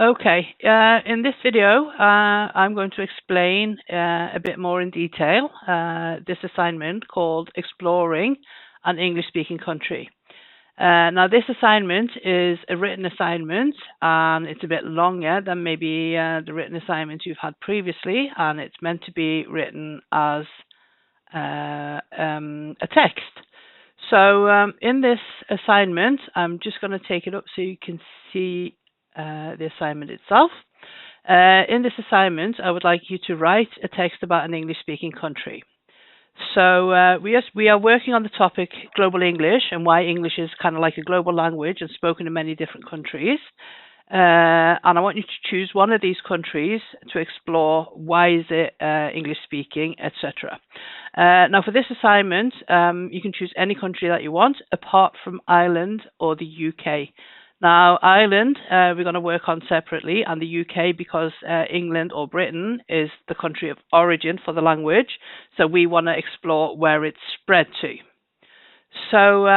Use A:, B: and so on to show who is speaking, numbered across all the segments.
A: Okay, in this video, I'm going to explain a bit more in detail this assignment called Exploring an English-Speaking Country. Now, this assignment is a written assignment, and it's a bit longer than maybe the written assignments you've had previously, and it's meant to be written as a text. So in this assignment, I'm just going to take it up so you can see the assignment itself. In this assignment, I would like you to write a text about an English-speaking country. So we are working on the topic global English and why English is kind of like a global language and spoken in many different countries. And I want you to choose one of these countries to explore why is it English speaking, etc. Now for this assignment, you can choose any country that you want apart from Ireland or the UK. Now, Ireland, we're going to work on separately, and the UK because England or Britain is the country of origin for the language, so we want to explore where it's spread to. So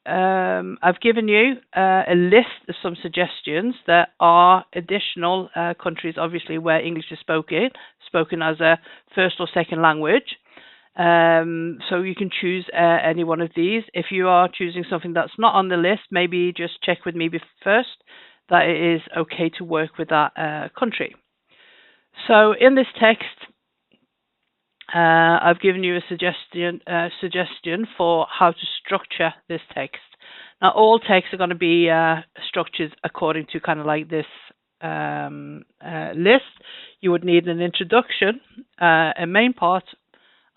A: I've given you a list of some suggestions. There are additional countries, obviously, where English is spoken as a first or second language. So you can choose any one of these. If you are choosing something that's not on the list, maybe just check with me first that it is okay to work with that country. So in this text, I've given you a suggestion for how to structure this text. Now, all texts are going to be structured according to kind of like this list. You would need an introduction, a main part,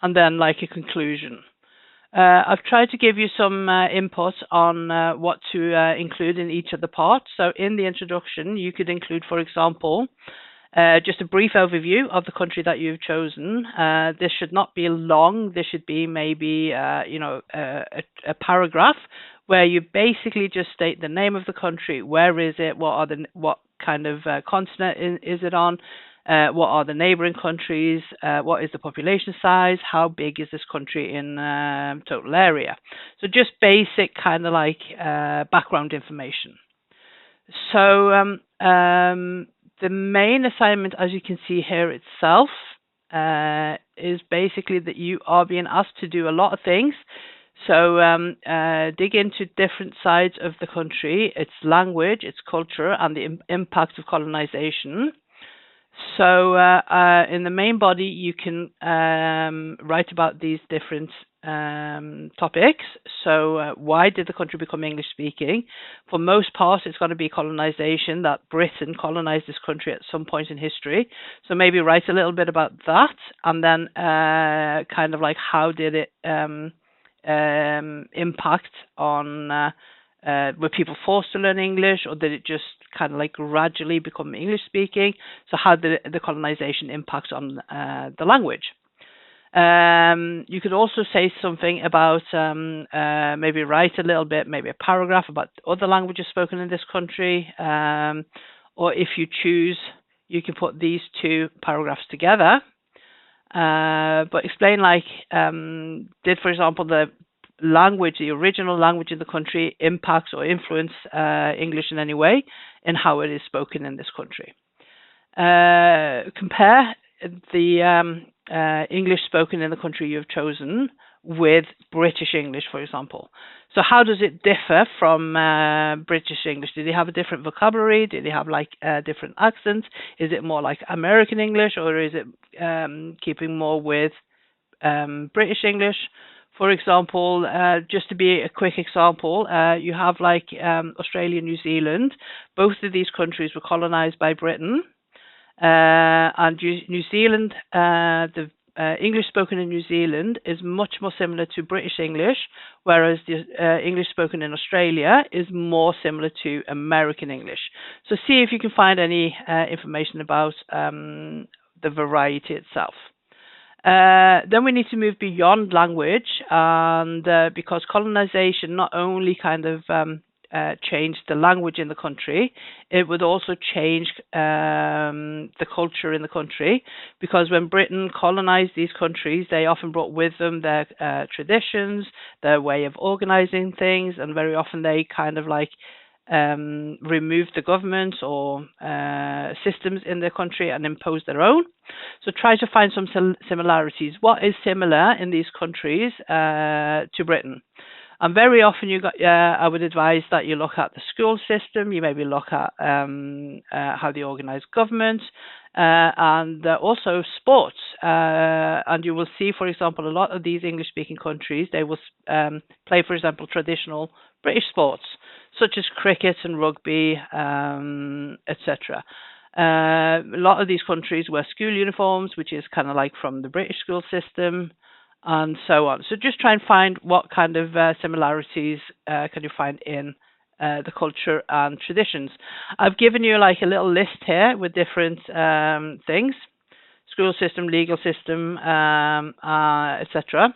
A: and then like a conclusion. I've tried to give you some input on what to include in each of the parts. So in the introduction, you could include, for example, just a brief overview of the country that you've chosen. This should not be long. This should be maybe, a paragraph where you basically just state the name of the country. Where is it? What kind of continent is it on? What are the neighboring countries? What is the population size? How big is this country in total area? So just basic kind of like background information. So the main assignment, as you can see here itself, is basically that you are being asked to do a lot of things. So dig into different sides of the country, its language, its culture, and the impact of colonization. So in the main body, you can write about these different topics. So why did the country become English speaking? For most parts, it's going to be colonization, that Britain colonized this country at some point in history. So maybe write a little bit about that, and then kind of like how did it impact on were people forced to learn English, or did it just kind of like gradually become English speaking? So how did the colonization impact on the language? You could also say something about maybe write a little bit, maybe a paragraph about other languages spoken in this country, or if you choose, you can put these two paragraphs together. But explain like, did, for example, the original language in the country impacts or influence English in any way in how it is spoken in this country. Compare the English spoken in the country you've chosen with British English, for example. So how does it differ from British English? Do they have a different vocabulary? Do they have like different accents? Is it more like American English, or is it keeping more with British English? For example, just to be a quick example, you have like Australia and New Zealand. Both of these countries were colonized by Britain. And New Zealand, the English spoken in New Zealand is much more similar to British English, whereas the English spoken in Australia is more similar to American English. So see if you can find any information about the variety itself. Then we need to move beyond language, and because colonization not only kind of changed the language in the country, it would also change the culture in the country, because when Britain colonized these countries, they often brought with them their traditions, their way of organizing things, and very often they kind of like remove the government or systems in their country and impose their own. So try to find some similarities. What is similar in these countries to Britain? And very often I would advise that you look at the school system, you maybe look at how they organise government, and also sports. And you will see, for example, a lot of these English-speaking countries, they will play, for example, traditional British sports, such as cricket and rugby, etc. A lot of these countries wear school uniforms, which is kind of like from the British school system, and so on. So just try and find what kind of similarities can you find in the culture and traditions. I've given you like a little list here with different things: school system, legal system, etc.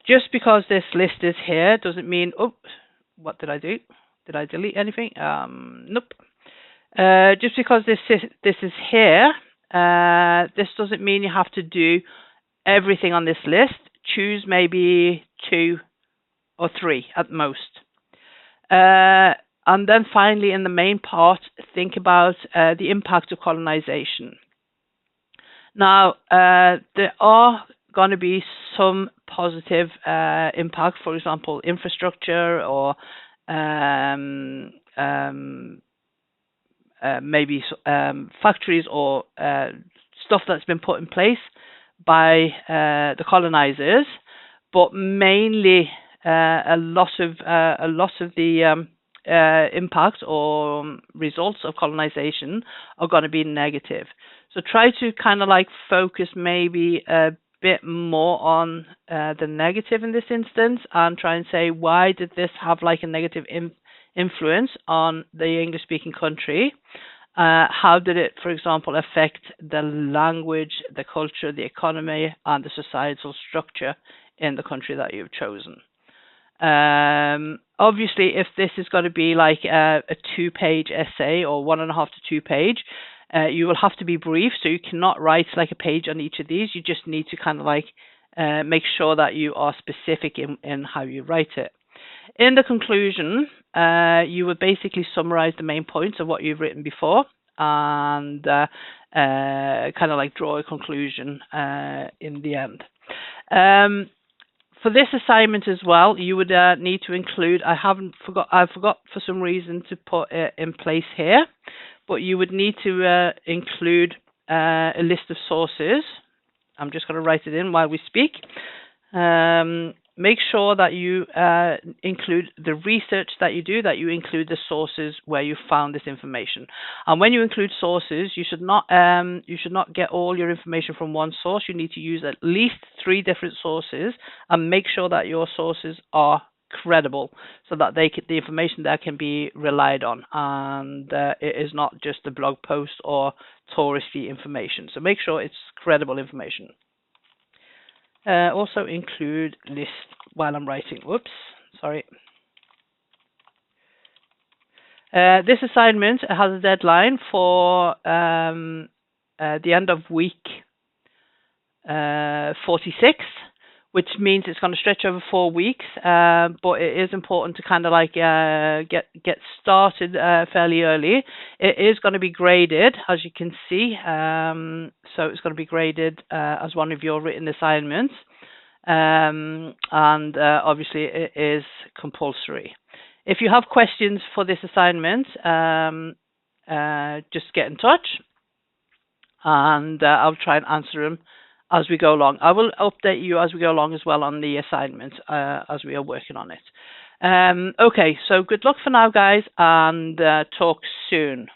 A: Just because this list is here doesn't mean, oh, what did I do? Did I delete anything? Nope. Just because this is here, this doesn't mean you have to do everything on this list. Choose maybe 2 or 3 at most. And then finally, in the main part, think about the impact of colonization. Now, there are going to be some positive impact, for example, infrastructure or maybe factories or stuff that's been put in place by the colonizers, but mainly a lot of the impact or results of colonization are going to be negative. So try to kind of like focus maybe a bit more on the negative in this instance, and try and say, why did this have like a negative influence on the English-speaking country? How did it, for example, affect the language, the culture, the economy, and the societal structure in the country that you've chosen? Obviously, if this is going to be like a 2-page essay or 1.5 to 2 page, you will have to be brief, so you cannot write like a page on each of these. You just need to kind of like make sure that you are specific in how you write it. In the conclusion, you would basically summarize the main points of what you've written before, and kind of like draw a conclusion in the end. For this assignment as well, you would need to include, I forgot for some reason to put it in place here, but you would need to include a list of sources. I'm just going to write it in while we speak. Make sure that you include the research that you do, that you include the sources where you found this information. And when you include sources, you should not get all your information from one source. You need to use at least 3 different sources, and make sure that your sources are credible, so that the information there can be relied on, and it is not just a blog post or touristy information. So make sure it's credible information. Also include list while I'm writing. Whoops, sorry. This assignment has a deadline for the end of week 46, which means it's going to stretch over 4 weeks. But it is important to kind of like get started fairly early. It is going to be graded, as you can see. So it's going to be graded as one of your written assignments, and obviously it is compulsory. If you have questions for this assignment, just get in touch, and I'll try and answer them as we go along. I will update you as we go along as well on the assignment as we are working on it. Okay, so good luck for now, guys, and talk soon.